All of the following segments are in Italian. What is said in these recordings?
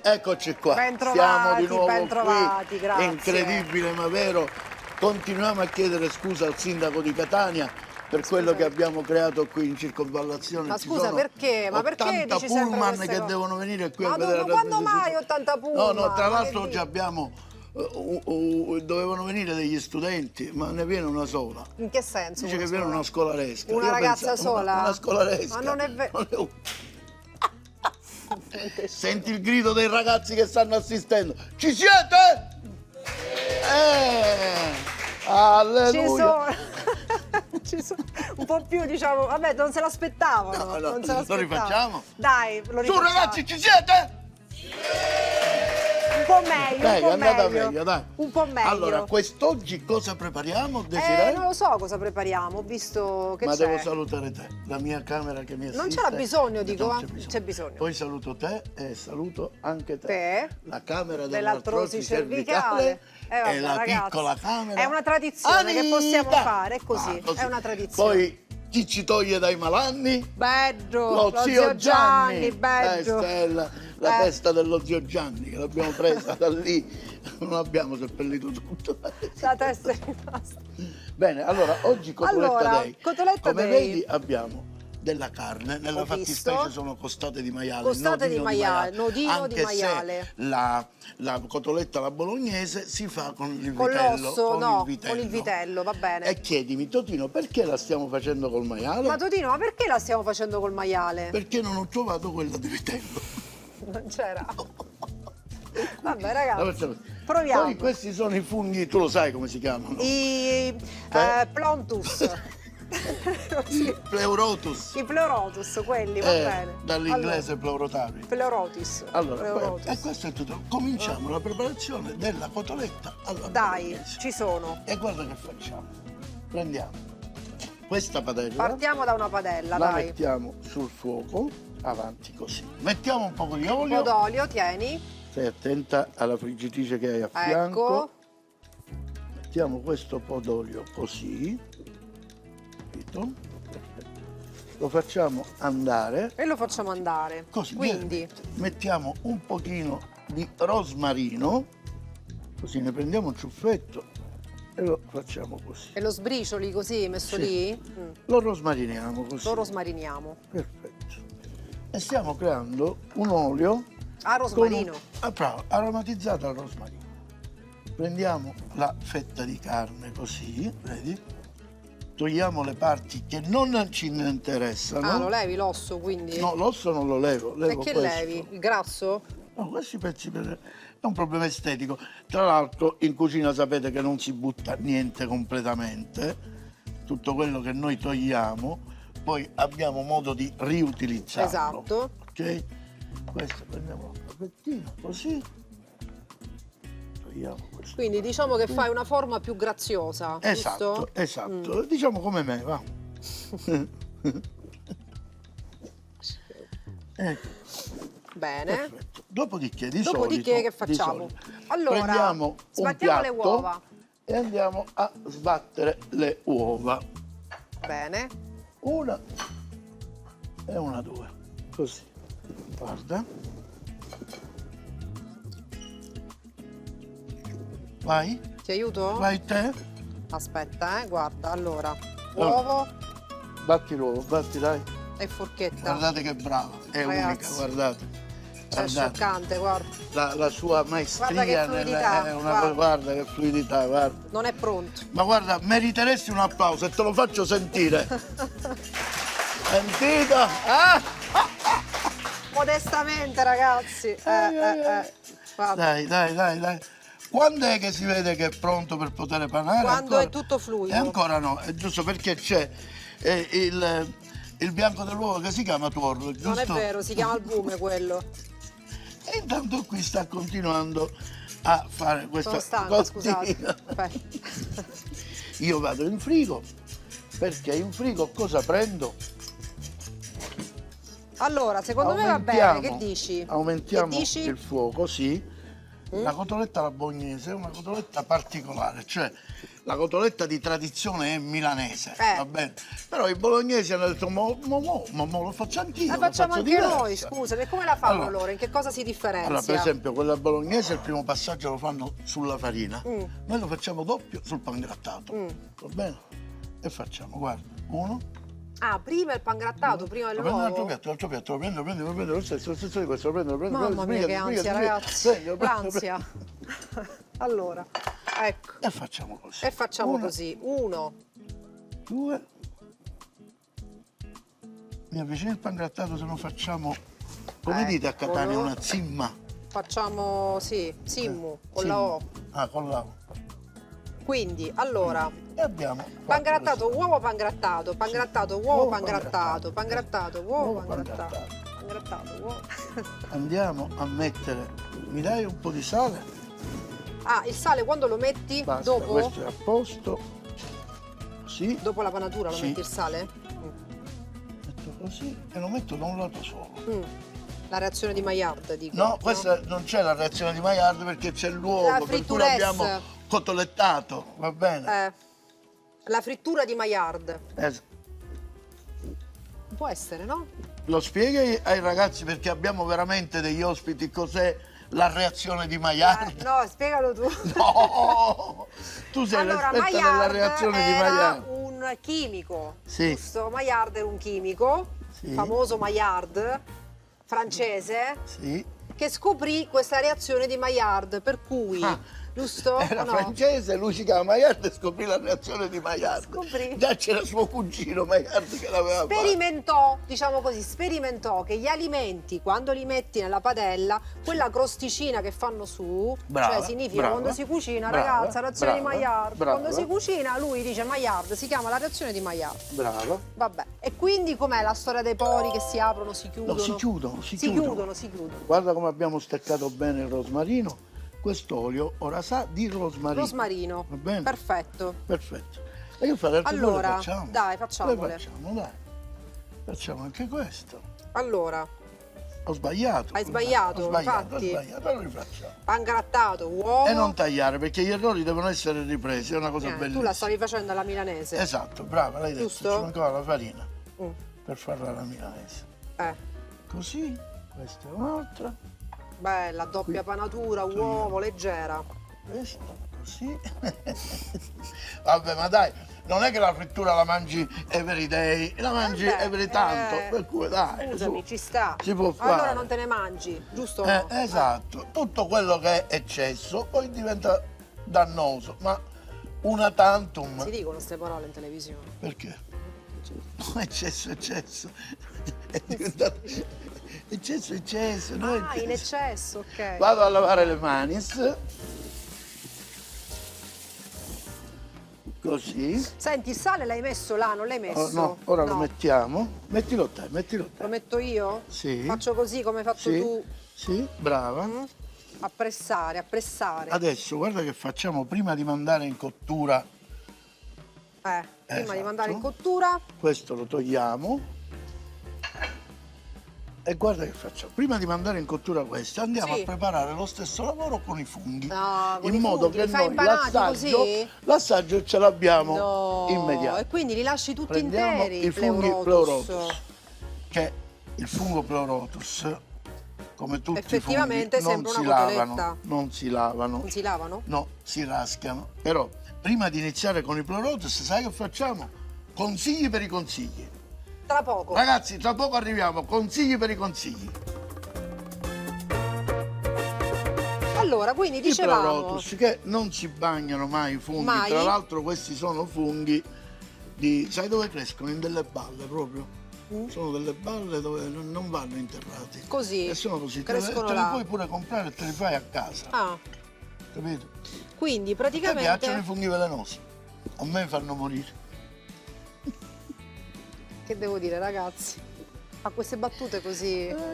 Eccoci qua, Ben siamo trovati, di nuovo ben trovati, qui, grazie. è incredibile ma vero, continuiamo a chiedere scusa al sindaco di Catania per quello che abbiamo creato qui in circonvallazione. Ma Ci scusa, sono perché? Ma perché 80 dici sempre pullman queste che cose? devono venire qui Ma a vedere la quando trasmissione. mai 80 No, pullman? tra Ma l'altro che oggi abbiamo, dovevano venire degli studenti, ma ne viene una sola. In che senso? Dice che viene una scolaresca. Una Io ragazza pensavo, sola? Una scolaresca. Ma non è vero. Senti il grido dei ragazzi che stanno assistendo. Ci siete? Alleluia. Ci sono un po' più, diciamo, vabbè, non se l'aspettavano. No, Non se l'aspettavano. lo rifacciamo? Dai, lo Su rifacciamo. ragazzi, ci siete? Un po' meglio, Dai, è un po' andata meglio. meglio, dai. Un po' meglio. Allora, quest'oggi cosa prepariamo, Desiree? Non lo so cosa prepariamo, ho visto che Ma c'è. devo salutare te, la mia camera che mi assiste. Non c'era bisogno, dico, Non c'è bisogno. Poi saluto te e saluto anche te. Te? La camera Dell'artrosi dell'artrosi cervicale. cervicale Vabbè, e la ragazzi, piccola camera. è una tradizione che possiamo Anita. fare, è così, Così. è una tradizione. Poi chi ci toglie dai malanni? Bello, Lo zio Gianni. bello. Stella, la testa dello zio Gianni che l'abbiamo presa da lì. Non abbiamo seppellito tutto. La testa è rimasta. Bene, allora oggi cotoletta Allora, day. cotoletta Come day. vedi abbiamo della carne, nella Ho fattispecie visto. sono costate di maiale. Costate di maiale, nodino anche di maiale. Se la cotoletta alla bolognese si fa con il Con vitello. l'osso, no, con il vitello, va bene. E chiedimi, Totino, perché la stiamo facendo col maiale? Ma Totino, ma perché la stiamo facendo col maiale? Perché non ho trovato quella di vitello. Non c'era. Vabbè La ragazzi, facciamo- proviamo. Poi questi sono i funghi, tu lo sai come si chiamano? Plontus. Pleurotus. I pleurotus, quelli, va bene. Dall'inglese pleurotavi. Pleurotis. Allora, pleurotis. e questo è tutto. Cominciamo la preparazione della cotoletta alla Dai, bolognese. ci sono. E guarda che facciamo. Prendiamo questa padella, Partiamo da una padella, la dai. mettiamo sul fuoco, avanti così. Mettiamo un po' di olio. Un po' d'olio, tieni. Stai attenta alla friggitrice che hai a fianco. Ecco. Mettiamo questo po' d'olio così. Capito? Lo facciamo andare. E lo facciamo andare. Così, Quindi, mettiamo un pochino di rosmarino, così ne prendiamo un ciuffetto e lo facciamo così. e lo sbricioli così, messo Sì. lì? Lo rosmariniamo così. Lo rosmariniamo. Perfetto. E stiamo creando un olio Ah, rosmarino. bravo, aromatizzato al rosmarino. Prendiamo la fetta di carne così, vedi? Togliamo le parti che non ci interessano. Ah, lo levi l'osso quindi? No, l'osso non lo levo, E levo che questo. levi? Il grasso? No, questi pezzi è un problema estetico. Tra l'altro in cucina sapete che non si butta niente completamente, tutto quello che noi togliamo, poi abbiamo modo di riutilizzarlo. Esatto. Ok? Questo prendiamo un pochettino così, togliamo questo. Quindi diciamo che fai una forma più graziosa, Esatto, giusto? esatto. Diciamo come me, va. Ecco. Bene. Perfetto. Dopodiché, di Dopodiché solito, che facciamo? di solito, Allora, prendiamo un sbattiamo le piatto uova. e andiamo a sbattere le uova. Bene. Una e una, due. Così. Guarda. Vai, Ti aiuto? vai te. Aspetta, guarda, allora. Uovo Batti l'uovo, batti dai. e forchetta. Guardate che brava, è Ragazzi. unica, guardate. Cioè, Guardate. scioccante, guarda. La sua maestria Guarda che fluidità, è una guarda. guarda che fluidità, guarda. Non è pronto. Ma guarda, meriteresti un applauso e te lo faccio sentire. Sentito? Ah? Modestamente, ragazzi. Guarda. Dai. Quando è che si vede che è pronto per poter panare? Quando Ancora? è tutto fluido. E ancora no, è giusto perché c'è il bianco dell'uovo che si chiama tuorlo, giusto? Non è vero, si chiama albume quello. E intanto qui sta continuando a fare questa Sono stanca, costina. scusate. Aspetta. Io vado in frigo, perché in frigo cosa prendo? Allora, secondo me va bene, che dici? Aumentiamo Che dici? il fuoco, sì. La cotoletta alla bolognese è una cotoletta particolare, cioè la cotoletta di tradizione è milanese, va bene? Però i bolognesi hanno detto, ma lo faccio anch'io, La facciamo faccio anche diversa. noi, scusami, e come la fanno Allora, loro? In che cosa si differenzia? Allora, per esempio, quella bolognese il primo passaggio lo fanno sulla farina, noi lo facciamo doppio sul pangrattato, va bene? E facciamo, guarda, uno. Ah, prima il pangrattato, prima il Prendo nuovo? l'altro piatto, lo prendo lo stesso di questo, lo prendo. Mamma mia, che ansia, ragazzi. L'ansia. Allora, ecco. E facciamo così. E facciamo Uno, così. 1, 2. Mi avvicino il pangrattato se non facciamo, come dite a Catania, Eccolo. una zimma. facciamo, sì, simmu, con la O. Ah, con la O. Quindi, allora, E abbiamo pangrattato, uovo pangrattato, pangrattato, uovo Uovo pangrattato, pangrattato. pangrattato, uovo Uovo pangrattato, pangrattato, uovo. Andiamo a mettere, mi dai un po' di sale? Ah, il sale quando lo metti? Basta, Dopo? questo è a posto. Così, Dopo la panatura lo Sì. metti il sale? metto così e lo metto da un lato solo. La reazione di Maillard, dico. No, questa non c'è la reazione di Maillard perché c'è l'uovo, La per cui fritturesse. l'abbiamo cotolettato, va bene? La frittura di Maillard. Può essere, no? Lo spieghi ai ragazzi perché abbiamo veramente degli ospiti, cos'è la reazione di Maillard? No, spiegalo tu. No! Tu sei Allora, l'esperta della Maillard reazione di era Maillard. un chimico, Sì. giusto? Maillard era un chimico, Sì. famoso Maillard, francese, Sì. che scoprì questa reazione di Maillard, per cui, giusto? Era O no? francese, lui si chiama Maillard e scoprì la reazione di Maillard. Scoprì. Già c'era suo cugino Maillard che l'aveva fatto. Sperimentò, diciamo così, sperimentò che gli alimenti, quando li metti nella padella, quella crosticina che fanno su, Brava, cioè significa brava, quando si cucina, brava, ragazza, reazione di brava, Maillard. brava. Quando si cucina, lui dice Maillard, si chiama la reazione di Maillard. Brava. Vabbè, e quindi com'è la storia dei pori che si aprono, si chiudono? No, si chiudono. Si chiudono. Guarda come abbiamo steccato bene il rosmarino. Quest'olio ora sa di rosmarino. Rosmarino. Va bene? Perfetto. Perfetto. E io fare altre due Allora, le facciamo. dai, facciamole. Le facciamo, dai. Facciamo anche questo. Allora, Ho sbagliato. Hai sbagliato, Ho sbagliato, infatti. allora rifacciamo. pangrattato, uovo. E non tagliare, perché gli errori devono essere ripresi, è una cosa bellissima. tu la stavi facendo alla milanese. Esatto, brava, l'hai detto, Giusto? ci mancava la farina Mm. per farla alla milanese. Così, questa è un'altra, Bella, doppia panatura, uovo, leggera. questa, così. Vabbè, ma dai, non è che la frittura la mangi every day, la mangi Vabbè, every tanto, per cui dai, Scusami, su. ci sta. Si può fare. Allora non te ne mangi, giusto? o no? Esatto, tutto quello che è eccesso poi diventa dannoso, ma una tantum, Si dicono queste parole in televisione. perché? Eccesso, è diventato eccesso, no? Ah, in eccesso, ok. Vado a lavare le mani, così. Senti, il sale l'hai messo là, non l'hai messo? Oh, no, ora lo mettiamo. Mettilo te. Lo metto io? Sì. Faccio così come hai fatto Sì, tu? sì, brava. A pressare, a pressare. Adesso guarda che facciamo prima di mandare in cottura. Prima Esatto. di mandare in cottura. Questo lo togliamo. E guarda che facciamo. Prima di mandare in cottura questo andiamo Sì. a preparare lo stesso lavoro con i funghi. No, con in i modo funghi, che li fai noi impanati così? l'assaggio ce l'abbiamo No. immediato. E quindi li lasci tutti Prendiamo interi, i funghi pleurotus. pleurotus, che il fungo pleurotus, come tutti Effettivamente i funghi, sembra non si una lavano, cotoletta. non si lavano, Non si lavano? no, si raschiano. Però prima di iniziare con i pleurotus, sai che facciamo? Consigli per i consigli. Tra poco. Ragazzi, tra poco arriviamo, consigli per i consigli. Allora, quindi I dicevamo... pleurotus che non si bagnano mai i funghi, Mai? tra l'altro questi sono funghi di, sai dove crescono? In delle balle proprio. Sono delle balle dove non vanno interrati. Così, E sono così, crescono te li là. puoi pure comprare e te li fai a casa, Ah, capito? quindi A te piacciono i praticamente... funghi velenosi? A me fanno morire. Che devo dire, ragazzi? A queste battute così... Ecco,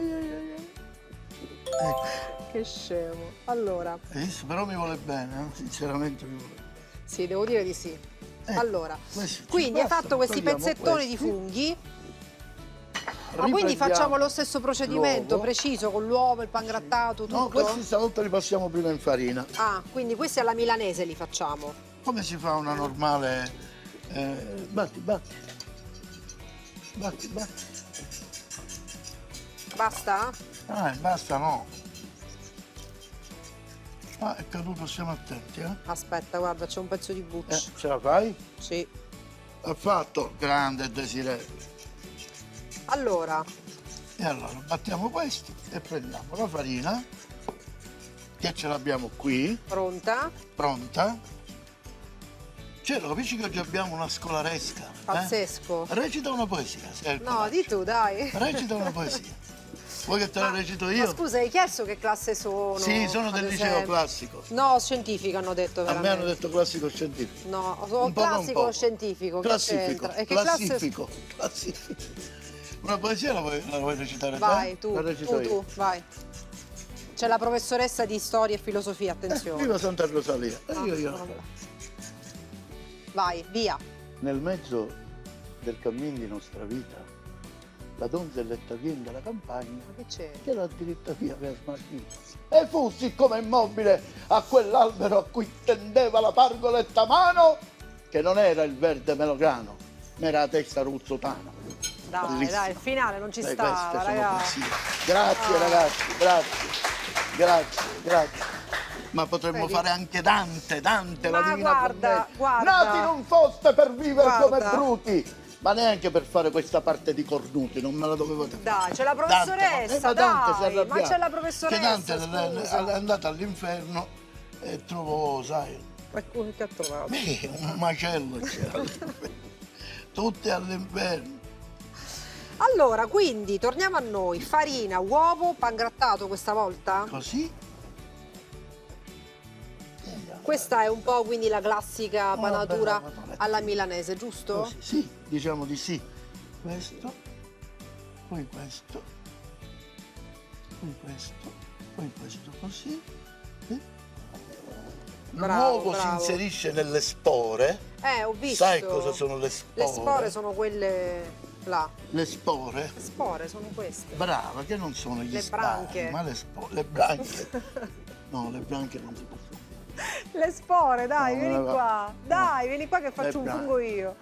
Che scemo. Allora, hai visto? Però mi vuole bene, sinceramente mi vuole bene. sì, devo dire di sì. Allora, questi ci quindi hai bastano, fatto questi togliamo pezzettoni di questi. funghi. Ma quindi Riprendiamo facciamo lo stesso procedimento l'uovo. preciso con l'uovo, il pangrattato, tutto? No, questi stavolta li passiamo prima in farina. Ah, quindi questi alla milanese li facciamo. Come si fa una normale... batti, batti. Batti, batti. Basta? Basta, no. Ah, è caduto, stiamo attenti, eh. Aspetta, guarda, c'è un pezzo di buccia. Ce la fai? Sì. Ha fatto? Grande Desiree. Allora, E allora battiamo questo e prendiamo la farina, che ce l'abbiamo qui, pronta? pronta. Cioè, lo capisci che oggi abbiamo una scolaresca? Pazzesco. Recita una poesia. se hai il No, coraggio. di tu, dai. Recita una poesia. Vuoi che te la recito Ma io? scusa, hai chiesto che classe sono? Sì, sono del ad liceo esempio? classico. No, scientifico hanno detto A veramente. me hanno detto classico scientifico. No, sono Un po' non classico o poco. scientifico? Che Classifico, c'entra? E che classe... classifico, classifico. Una poesia la vuoi recitare Vai, te? tu, La recito io. tu, vai. C'è la professoressa di storia e filosofia, attenzione. Viva Santa Rosalia. Ah, vai, via. Nel mezzo del cammin di nostra vita, la donzelletta vien dalla campagna Ma che c'è? che la diritta via per smarrita. E fu siccome immobile a quell'albero a cui tendeva la pargoletta mano, che non era il verde melograno, ma era la testa ruzzotana. Dai, Bellissimo. dai, il finale non ci Queste stava, sono ragazzi. poesie. Grazie ragazzi, grazie, grazie, grazie. Ma potremmo Vedi? fare anche Dante, la Ma Divina guarda, Commedia. guarda. Nati non foste per vivere come Guarda. bruti, ma neanche per fare questa parte di cornuti, non me la dovevate fare. Dai, c'è la Dante, professoressa, ma Dante si è dai, arrabbiato. ma c'è la professoressa, Che Dante scusa. è andato all'inferno e trovò, sai, Che ha trovato? un macello c'era. Tutti all'inferno. Allora, quindi, torniamo a noi. Farina, uovo, pangrattato questa volta? Così. Questa è un po' quindi la classica Una panatura bella patoletta. alla milanese, giusto? Così, sì, diciamo di sì. Questo, poi questo, poi questo, poi questo così. Bravo, L'uovo si bravo. inserisce nelle spore. Ho visto. Sai cosa sono le spore? Le spore sono quelle là. Le spore? Le spore sono queste. Brava, che non sono gli Le spari, branche. ma le spore, le branche. No, le branche non si possono. Le spore, dai, No, vieni non le va. qua. Dai, No. vieni qua che faccio un branche. fungo io.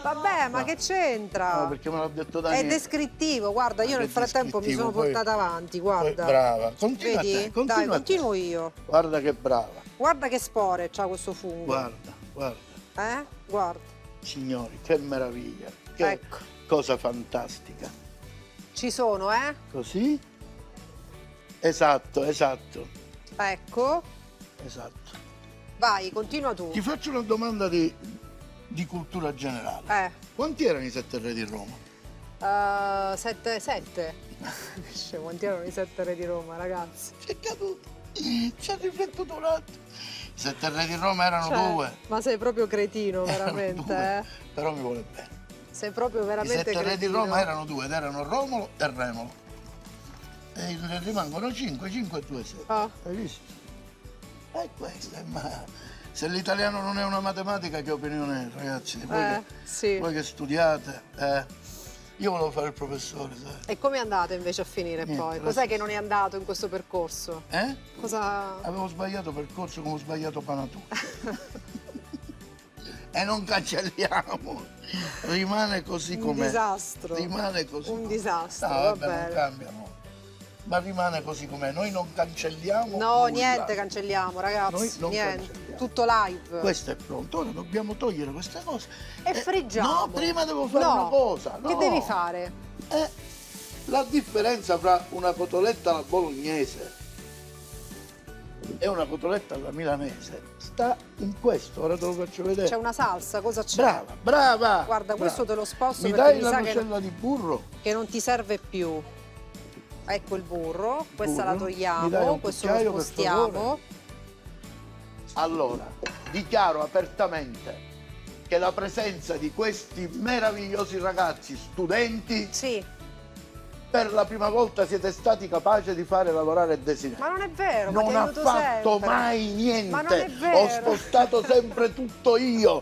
Vabbè, ma No. che c'entra? No, perché me l'ha detto È Daniele. descrittivo, guarda, io È nel frattempo mi sono descrittivo, poi- portata avanti, Poi, guarda. brava, continua Vedi? a te, continua Dai, a te. continuo io. Guarda che brava, Guarda che spore c'ha questo fungo. guarda, guarda. Guarda. Signori, che meraviglia, che Ecco. cosa fantastica. Ci sono, eh? Così? Esatto, esatto, Ecco. esatto. Vai, continua tu. Ti faccio una domanda di cultura generale. Quanti erano i 7 re di Roma? 7. Quanti erano i 7 re di Roma, ragazzi? C'è caduto, ci ha riflettuto un attimo. I 7 re di Roma erano Cioè, due. ma sei proprio cretino, Erano veramente, due, eh? però mi vuole bene. Sei proprio I veramente 7 re di cretino. Roma erano due, ed erano Romolo e Remolo. E ne rimangono 5, 5 e 2, 6. Ah. Hai visto? E questa è se l'italiano non è una matematica, che opinione è, ragazzi? Sì. Voi che studiate, io volevo fare il professore, sai? E come è andato invece a finire Niente, poi? la Cos'è che stessa. non è andato in questo percorso? Cosa... Avevo sbagliato percorso come ho sbagliato panatura. E non cancelliamo, rimane così Un com'è. disastro. Rimane così. Un com'è. disastro, No, va vabbè, non bene. cambia, no. Ma rimane così com'è. Noi non cancelliamo No, nulla. niente cancelliamo, ragazzi. Noi non Niente. cancelliamo. Tutto live. Questo è pronto, ora dobbiamo togliere queste cose. E friggiamo. No, prima devo fare No. una cosa. No. Che devi fare? La differenza fra una cotoletta alla bolognese e una cotoletta alla milanese sta in questo, ora te lo faccio vedere. C'è una salsa, cosa c'è? Brava, brava! Guarda, questo te lo sposto Mi perché dai mi la sa che nocella di burro? non ti serve più. Ecco il burro, questa la Burro. Mi dai togliamo, un questo cucchiaio, lo per spostiamo. favore? Allora, dichiaro apertamente che la presenza di questi meravigliosi ragazzi studenti, Sì, per la prima volta siete stati capaci di fare lavorare Desiree. ma non è vero, ma Non ti ha aiuto fatto sempre. mai niente. Ma non è vero. Ho spostato sempre tutto io.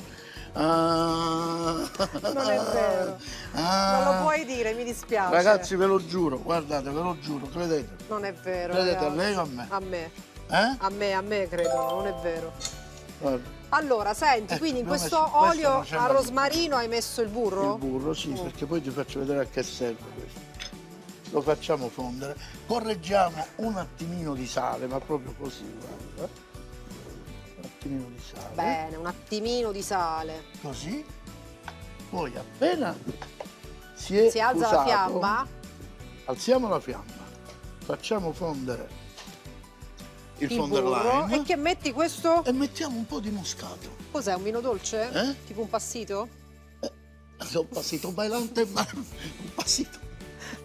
Ah. Non è vero. Ah. Non lo puoi dire, mi dispiace. Ragazzi, ve lo giuro, guardate, ve lo giuro, credete. Non è vero. Credete a ragazzi. lei o a me? A me. Eh? A me credo, non è vero. Guarda, Allora, senti, quindi in abbiamo questo messo- questo olio non c'è a da- rosmarino hai messo il burro? il burro, sì, perché poi ti faccio vedere a che serve questo. Lo facciamo fondere. Correggiamo un attimino di sale, ma proprio così, guarda. Un attimino di sale. Bene, un attimino di sale. Così. Poi appena si è Si alza la fusato, fiamma? alziamo la fiamma, facciamo fondere il Il fonder burro. lime E che metti questo? e mettiamo un po' di moscato. Cos'è, un vino dolce? Tipo un passito? Un passito bailante, ma un passito.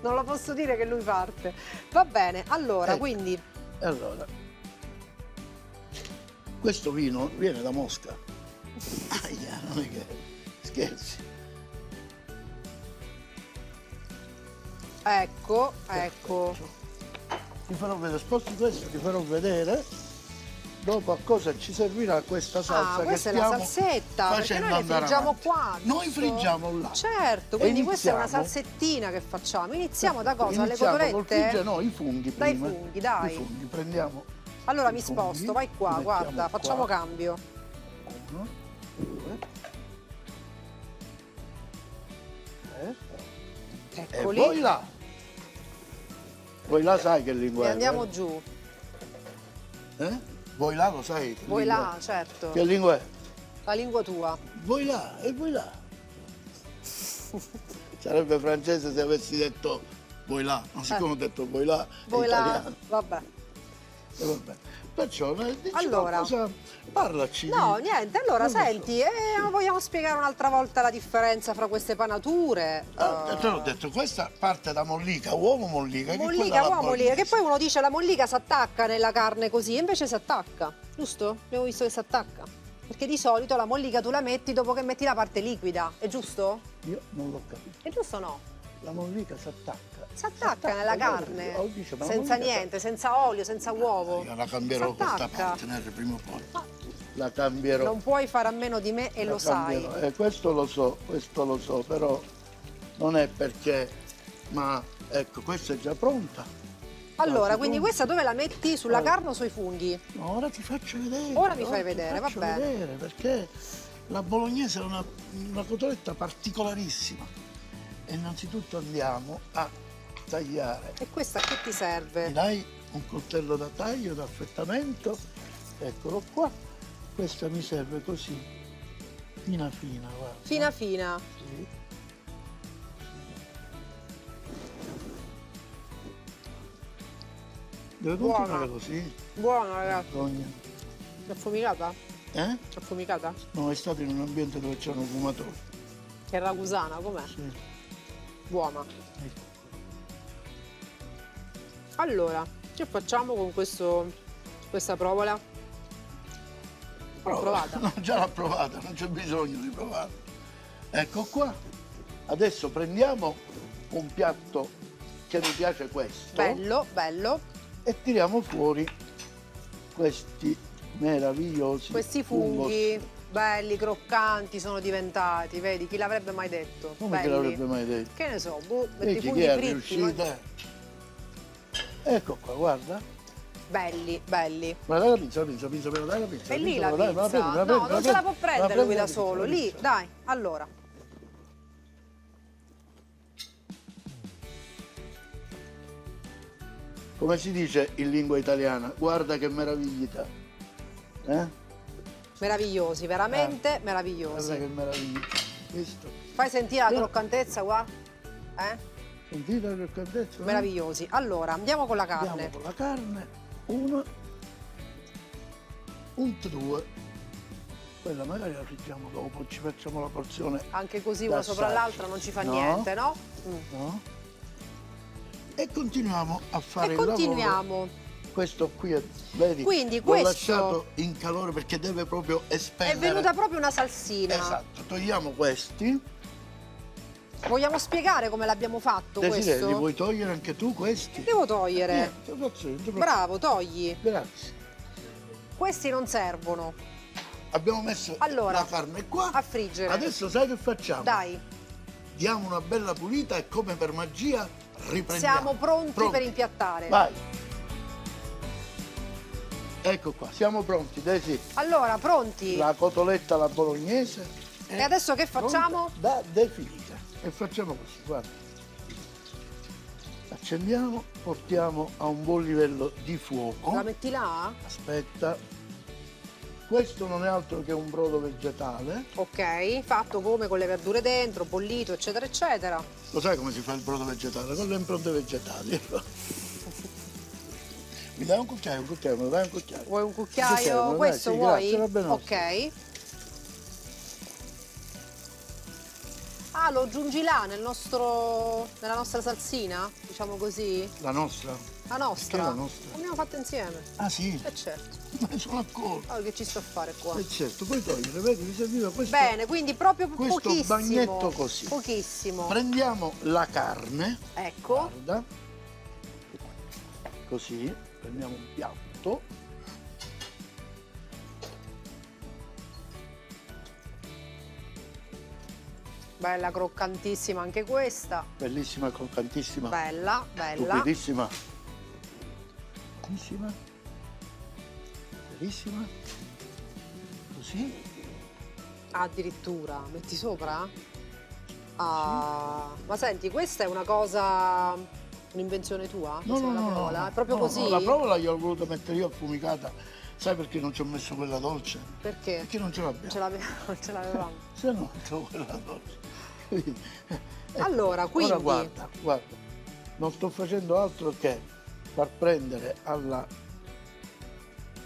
Non lo posso dire che lui parte. Va bene, allora, Ecco. quindi E allora, questo vino viene da Mosca. Aia, non è che scherzi. ecco. Ti farò vedere, sposti questo, ti farò vedere dopo a cosa ci servirà questa salsa che questa è la stiamo salsetta, perché facendo noi le andare friggiamo avanti. qua. Noi giusto? friggiamo là. Certo, E quindi questa è una iniziamo. salsettina che facciamo. Iniziamo da cosa? Alle Iniziamo col cotolette? friggere, no, i funghi Dai prima. funghi, dai. I funghi, prendiamo. Allora i mi funghi, sposto, vai qua, li guarda, mettiamo facciamo qua. cambio. 1, 2, 3. E Eccoli. poi là. Poi là sai che lingua E è. andiamo giù. Eh? Voi là lo sai? Che Voi lingua là, è? certo. Che lingua è? La lingua tua. Voi là e voi là. Sarebbe francese se avessi detto voi là, ma siccome ho detto voi là, è Voi là. italiano. Vabbè. E vabbè. Perciò, dici Allora. qualcosa, parlaci. No, niente, allora Non lo so. senti, vogliamo spiegare un'altra volta la differenza fra queste panature? Te l'ho detto, questa parte da mollica, uomo mollica. che quella Mollica, la uomo mollica, che bolognese. poi uno dice la mollica si attacca nella carne così, e invece si attacca, giusto? Abbiamo visto che si attacca. Perché di solito la mollica tu la metti dopo che metti la parte liquida, è giusto? Io non l'ho capito. È giusto o no? La mollica si attacca. Si attacca nella carne, Dice, ma la senza mollica niente, senza olio, senza uovo. Io la cambierò Si questa attacca. parte, nel prima o poi. Ma La cambierò. non puoi fare a meno di me e La lo sai. cambierò. Questo lo so, però non è perché, ma ecco, questa è già pronta. Allora, Quasi quindi pronta. questa dove la metti? Sulla Allora. carne o sui funghi? No, ora ti faccio vedere. Ora mi fai ti vedere, va faccio bene. vedere, perché la bolognese è una cotoletta particolarissima. E innanzitutto andiamo a tagliare. E questa che ti Mi serve? dai un coltello da taglio, da affettamento? Eccolo qua. Questa mi serve così, fina fina, guarda. Fina fina. Sì. Deve Buona. continuare così? Buona ragazzi. Vergogna. È affumicata? Eh? È affumicata? No, è stato in un ambiente dove c'erano fumatori. Che ragusana, com'è? Sì. Buona. Ecco. Allora, che facciamo con questa provola? Prova. Provata. No, già l'ho provata, non c'è bisogno di provarla. Ecco qua. Adesso prendiamo un piatto che mi piace questo. Bello, bello. E tiriamo fuori questi meravigliosi Questi funghi belli, croccanti sono diventati, vedi, chi l'avrebbe mai detto? Come che Belli. l'avrebbe mai detto? Che ne so, boh, metti i Vedi funghi che è fritti, ma- riuscita? Ecco qua, guarda. belli, belli. Ma dai la pinza, però dai la pinza. E lì la dai, pizza? prendi, No, prendi, non se la può prendi, prendere prendi lui la da pizza, solo. la Lì, pizza. dai, allora. Come si dice in lingua italiana? Guarda che meraviglia. Meravigliosi, veramente Guarda meravigliosi. che meraviglia. Visto? Fai sentire la croccantezza qua? Sentite la croccantezza? Meravigliosi. Allora, andiamo con la carne. Andiamo con la carne. Una. Un due. Quella magari la friggiamo dopo, ci facciamo la porzione. Anche così da una sopra assaggio. l'altra non ci fa No. niente, no? No? E continuiamo a fare E il lavoro. continuiamo. Questo qui è, vedi, Quindi l'ho questo- lasciato in calore perché deve proprio È espellere. venuta proprio una salsina. Esatto, togliamo questi. Vogliamo spiegare come l'abbiamo fatto Desiderio, li questo? vuoi togliere anche tu questi? Devo togliere. Niente, faccio io, non ti preoccupare. Bravo, togli. Grazie. Questi non servono. abbiamo messo Allora, la carne qua. a friggere. Adesso sai che facciamo? Dai, Diamo una bella pulita e come per magia riprendiamo. siamo pronti per impiattare. Vai. Ecco qua, siamo pronti, Desi. Allora, pronti? La cotoletta alla bolognese. E adesso che facciamo? Da definire. E facciamo così, guarda. Accendiamo, portiamo a un buon livello di fuoco. La metti là? Aspetta. Questo non è altro che un brodo vegetale. Ok, fatto come con le verdure dentro, bollito, eccetera, eccetera. Lo sai come si fa il brodo vegetale? Con le impronte vegetali. Mi dai un cucchiaio, me lo dai un cucchiaio? Vuoi un Un cucchiaio? cucchiaio, me lo Questo dai? Sì, vuoi? grazie, va bene. Ok. Ah, lo aggiungi là nella nostra salsina, diciamo così? La nostra? La nostra? Perché la nostra? L'abbiamo fatta insieme. Ah sì? Certo. Me ne sono accorto. Allora, che ci sto a fare qua? Certo, puoi togliere, vedi, mi serviva questo. Bene, quindi proprio questo pochissimo. bagnetto così. Pochissimo. Prendiamo la carne. Ecco. Guarda. Così, prendiamo un piatto. Bella croccantissima anche questa. Bellissima, croccantissima. Bella, bella. Stupidissima. Bellissima. Bellissima. Così. Addirittura, metti sopra? Ah, ma senti, questa è una cosa, un'invenzione tua? No, Questa no, è no, una provola? no, È proprio no, così? no, la provola gliel'ho voluta mettere io affumicata. Sai perché non ci ho messo quella dolce? Perché? Perché non ce l'abbiamo. Non ce l'avevamo. Se no metto quella dolce. Ecco. Allora, quindi... Ora guarda, guarda. Non sto facendo altro che far prendere alla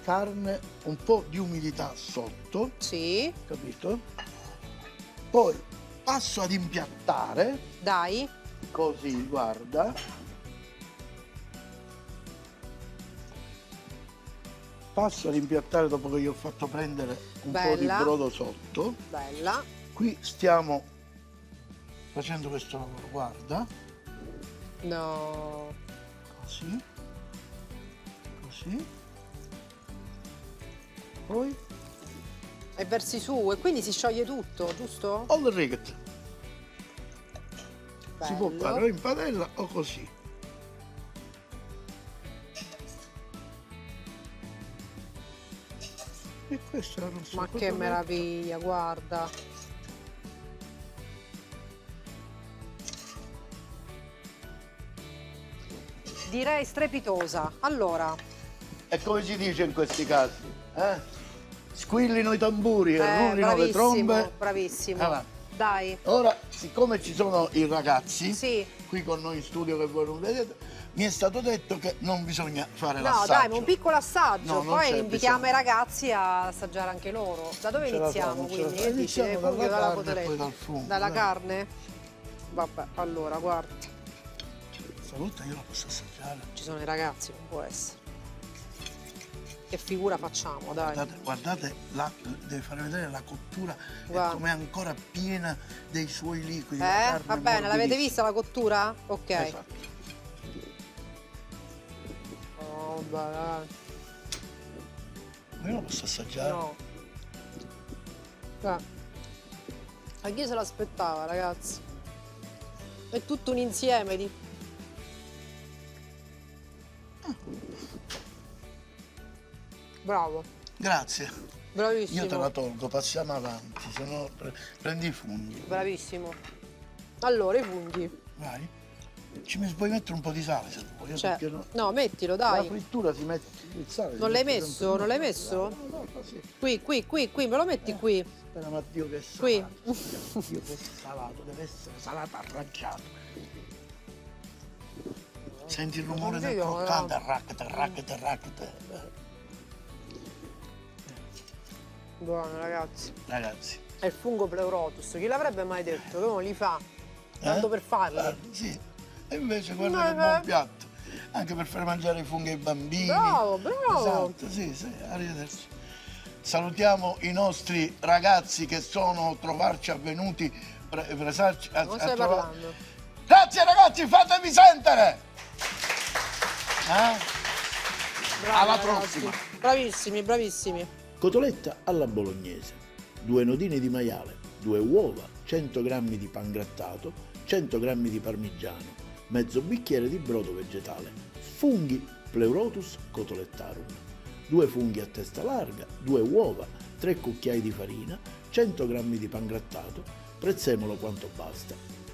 carne un po' di umidità sotto, Sì, capito? Poi passo ad impiattare, dai. così, guarda. Passo ad impiattare dopo che gli ho fatto prendere un po' di Bella. brodo sotto. Bella. Qui stiamo facendo questo lavoro, guarda. No. Così. Così. Poi E versi su e quindi si scioglie tutto, giusto? all the riget. Si può Bello. fare o in padella o così. E questa è la nostra Ma che cotoletta. meraviglia, guarda. Direi strepitosa. Allora, E come si dice in questi casi? Squillino i tamburi e rullino le bravissimo, trombe. bravissimo. Avanti. Dai, Ora, siccome ci sono i ragazzi sì. qui con noi in studio che voi non vedete, mi è stato detto che non bisogna fare No, l'assaggio. dai, ma un piccolo assaggio, No, non poi c'è invitiamo bisogno. i ragazzi a assaggiare anche loro. Da dove Ce la iniziamo fanno, ce la quindi? fanno. Che dici? Iniziamo Dai funghi o dalla dalla carne e poi cotoletta? dal fungo, Dalla dai. carne? Vabbè, allora, guarda, Stavolta io la posso assaggiare. ci sono i ragazzi, non può essere. Che figura facciamo, dai. Guardate, deve fare vedere la cottura Guarda. e com'è ancora piena dei suoi liquidi. la carne Va è bene, l'avete morbidissima. vista la cottura? Ok. Esatto. Oh, dai. Io la posso assaggiare. No. A chi se l'aspettava, ragazzi? È tutto un insieme di... Bravo, Grazie. bravissimo. Io te la tolgo, passiamo avanti, se no prendi i funghi. Bravissimo. Allora, i funghi. Vai. Puoi mettere un po' di sale se vuoi. Cioè, perché no- no, mettilo, La dai. frittura si mette il sale. Non si l'hai mette messo? sempre- Non l'hai messo? No, no, così. Qui, me lo metti qui. Spera, ma Dio che è Qui. salato. Dio che è salato, deve essere salato arrangiato. Senti il rumore del Oddio, croccante, raccate, raccate. Buono, ragazzi. Ragazzi. È il fungo pleurotus. Chi l'avrebbe mai detto? Che uno li fa. Tanto per farli. Sì. E invece guarda Ma che è buon piatto. Anche per fare mangiare i funghi ai bambini. Bravo, bravo. Esatto, sì, arrivederci. Salutiamo i nostri ragazzi che sono a trovarci avvenuti, presarci. Non stai parlando. Grazie ragazzi, fatevi sentire! Bravi, Alla ragazzi. prossima. Bravissimi, bravissimi. Cotoletta alla bolognese, 2 nodine di maiale, 2 uova, 100 g di pangrattato, 100 g di parmigiano, mezzo bicchiere di brodo vegetale, funghi Pleurotus cotolettarum, 2 funghi a testa larga, 2 uova, 3 cucchiai di farina, 100 g di pangrattato, prezzemolo quanto basta.